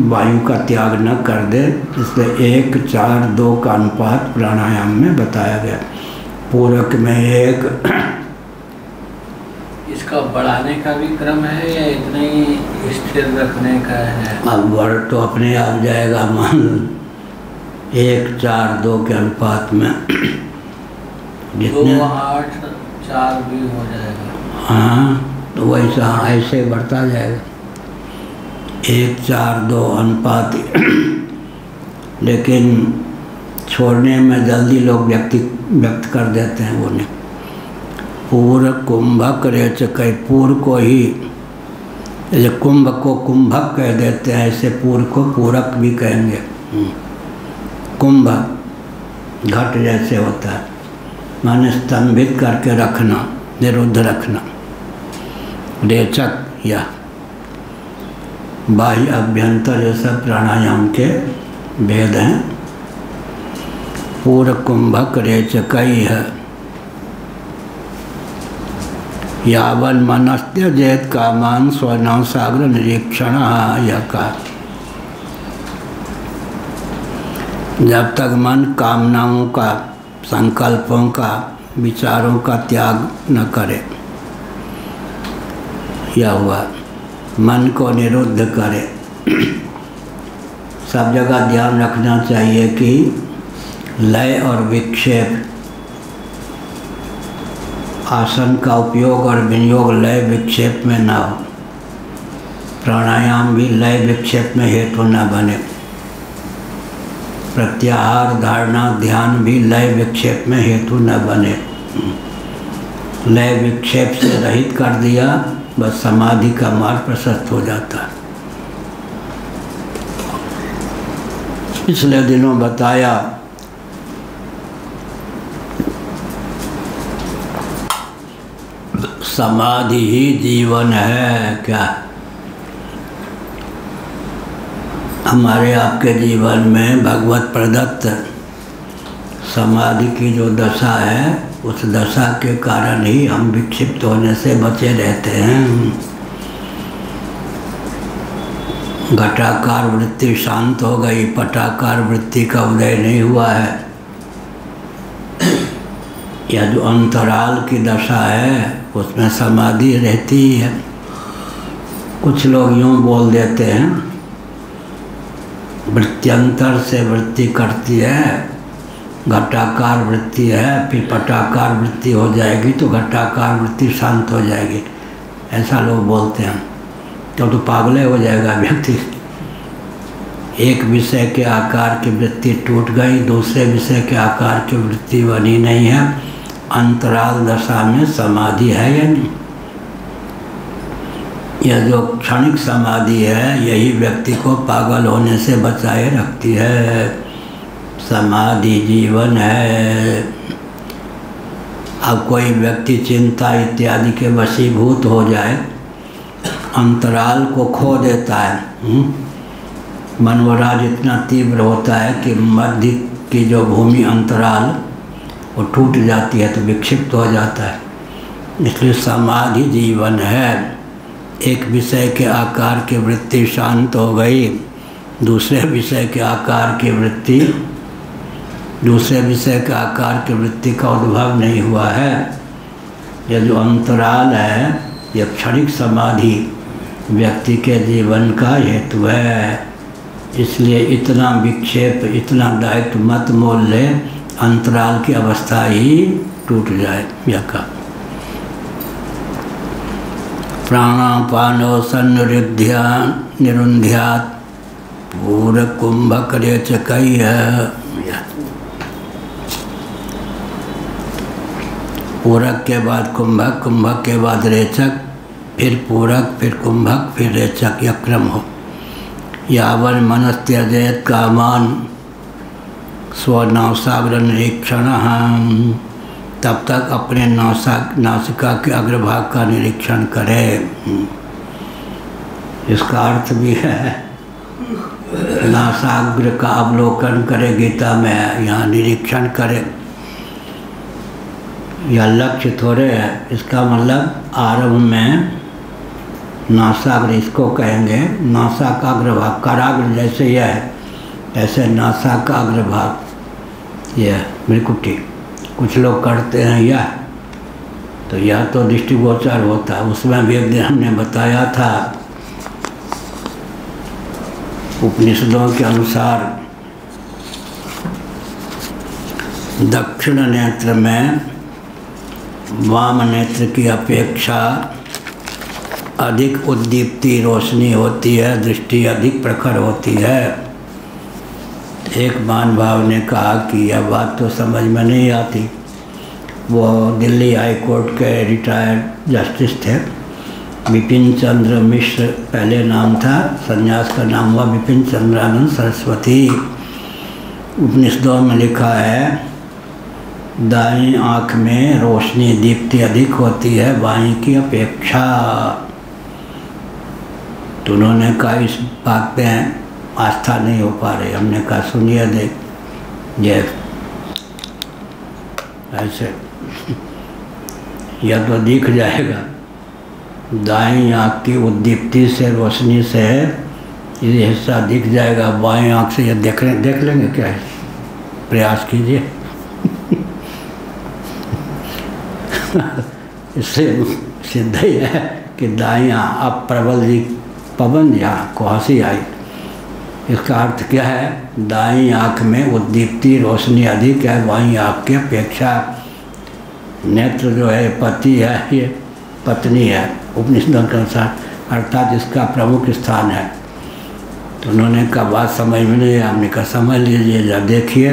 वायु का त्याग न कर दे, इसलिए 1 4 2 का अनुपात प्राणायाम में बताया गया। पूरक में 1। इसका बढ़ाने का भी क्रम है या इतना ही स्थिर रखने का है? अब बढ़ तो अपने आप जाएगा, मान 1:4:2 के अनुपात में 2:8:4 भी हो जाएगा। हाँ, तो वैसा ऐसे बढ़ता जाएगा 1:4:2 अनुपात। लेकिन छोड़ने में जल्दी लोग व्यक्त कर देते हैं। वो नहीं, पूर्व कुंभक रेचक, पूर्व को ही जैसे कुंभ को कुंभक कह देते हैं, ऐसे पूर्व को पूरक भी कहेंगे। कुंभ घट जैसे होता है, माने स्तंभित करके रखना, निरुद्ध रखना। रेचक या बाह्य अभ्यंतर ये सब प्राणायाम के भेद हैं। पूर्व कुंभक रेचकई है। यावन मनस्त्य जैत कामान स्वनव सागर निरीक्षण यह का। जब तक मन कामनाओं का, संकल्पों का, विचारों का त्याग न करे, यह हुआ मन को निरुद्ध करे। सब जगह ध्यान रखना चाहिए कि लय और विक्षेप, आसन का उपयोग और विनियोग लय विक्षेप में ना हो। प्राणायाम भी लय विक्षेप में हेतु न बने। प्रत्याहार, धारणा, ध्यान भी लय विक्षेप में हेतु न बने। लय विक्षेप से रहित कर दिया, बस समाधि का मार्ग प्रशस्त हो जाता है। पिछले दिनों बताया समाधि ही जीवन है। क्या हमारे आपके जीवन में भगवत प्रदत्त समाधि की जो दशा है, उस दशा के कारण ही हम विक्षिप्त होने से बचे रहते हैं। घटाकार वृत्ति शांत हो गई, पटाकार वृत्ति का उदय नहीं हुआ है। यह जो अंतराल की दशा है, उसमें समाधि रहती है। कुछ लोग यूँ बोल देते हैं, वृत्त्यंतर से वृत्ति करती है, घटाकार वृत्ति है, फिर पटाकार वृत्ति हो जाएगी तो घटाकार वृत्ति शांत हो जाएगी। ऐसा लोग बोलते हैं। तो पागल हो जाएगा व्यक्ति। एक विषय के आकार की वृत्ति टूट गई, दूसरे विषय के आकार की वृत्ति बनी नहीं है। अंतराल दशा में समाधि है या नहीं? यह जो क्षणिक समाधि है, यही व्यक्ति को पागल होने से बचाए रखती है। समाधि जीवन है। अब कोई व्यक्ति चिंता इत्यादि के वशीभूत हो जाए, अंतराल को खो देता है। मनोराज इतना तीव्र होता है कि मध्य की जो भूमि अंतराल वो टूट जाती है, तो विक्षिप्त हो जाता है। इसलिए समाधि जीवन है। एक विषय के आकार की वृत्ति शांत हो गई, दूसरे विषय के आकार की वृत्ति, दूसरे विषय के आकार की वृत्ति का उद्भव नहीं हुआ है। यह जो अंतराल है, यह क्षणिक समाधि व्यक्ति के जीवन का हेतु है। इसलिए इतना विक्षेप, इतना दायित्व मत मोल ले, अंतराल की अवस्था ही टूट जाए। यह का प्राणापानो सन्निरुध्या निरुंध्यात् पूर्व कुंभक रेचकई है। पूरक के बाद कुंभक, कुंभक के बाद रेचक, फिर पूरक, फिर कुंभक, फिर रेचक, यह क्रम हो। यावन मनस्त्यजेत कामान स्वनासाग्र निरीक्षण, तब तक अपने नासिका के अग्रभाग का निरीक्षण करें। इसका अर्थ भी है नासाग्र का अवलोकन करे। गीता में यहाँ निरीक्षण करे, यह लक्ष्य थोड़े है। इसका मतलब आरंभ में नासाग्र इसको कहेंगे, नासा का अग्रभाग। कराग्र जैसे यह है, ऐसे नासा का अग्रभाग यह मृकुटी। कुछ लोग करते हैं यह, तो यह तो दृष्टिगोचर होता है। उसमें भी एक दिन हमने बताया था, उपनिषदों के अनुसार दक्षिण नेत्र में वाम नेत्र की अपेक्षा अधिक उद्दीप्ति रोशनी होती है, दृष्टि अधिक प्रखर होती है। एक महानुभाव ने कहा कि यह बात तो समझ में नहीं आती। वो दिल्ली हाई कोर्ट के रिटायर्ड जस्टिस थे, विपिन चंद्र मिश्र पहले नाम था, संन्यास का नाम हुआ विपिन चंद्रानंद सरस्वती। उपनिषदों में लिखा है दाईं आँख में रोशनी दीप्ति अधिक होती है बाईं की अपेक्षा। तो उन्होंने कहा इस बात पे आस्था नहीं हो पा रही। हमने कहा सुनिए देख ये ऐसे यह तो दिख जाएगा, दाईं आँख की उद्दीप्ति से रोशनी से ये हिस्सा दिख जाएगा, बाईं आँख से ये देख लेंगे क्या है? प्रयास कीजिए। इससे सिद्ध ही है कि दाईं अब प्रबल जी पवन यहाँ को हंसी आई। इसका अर्थ क्या है? दाईं आँख में उद्दीप्ति रोशनी अधिक है बाईं आँख की अपेक्षा। नेत्र जो है पति है, ये पत्नी है उपनिषदों के अनुसार, अर्थात इसका प्रमुख स्थान है। तो उन्होंने कहा बात समझ में नहीं, हमने कहा समझ लीजिए जब देखिए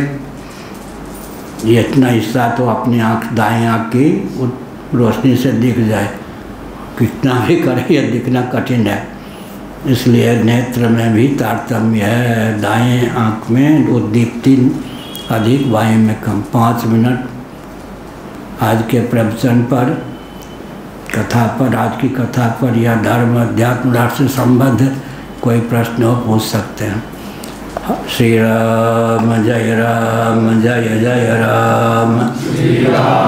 ये इतना हिस्सा तो अपनी आँख दाईं आँख की रोशनी से दिख जाए, कितना भी करे ये दिखना कठिन है। इसलिए नेत्र में भी तारतम्य है, दाएं आँख में उद्दीप्ति अधिक बाएं में कम। 5 मिनट आज के प्रवचन पर, कथा पर, आज की कथा पर या धर्म अध्यात्म राष्ट्र से संबद्ध कोई प्रश्न हो पूछ सकते हैं। श्री राम जय राम, जय जय राम। श्री राम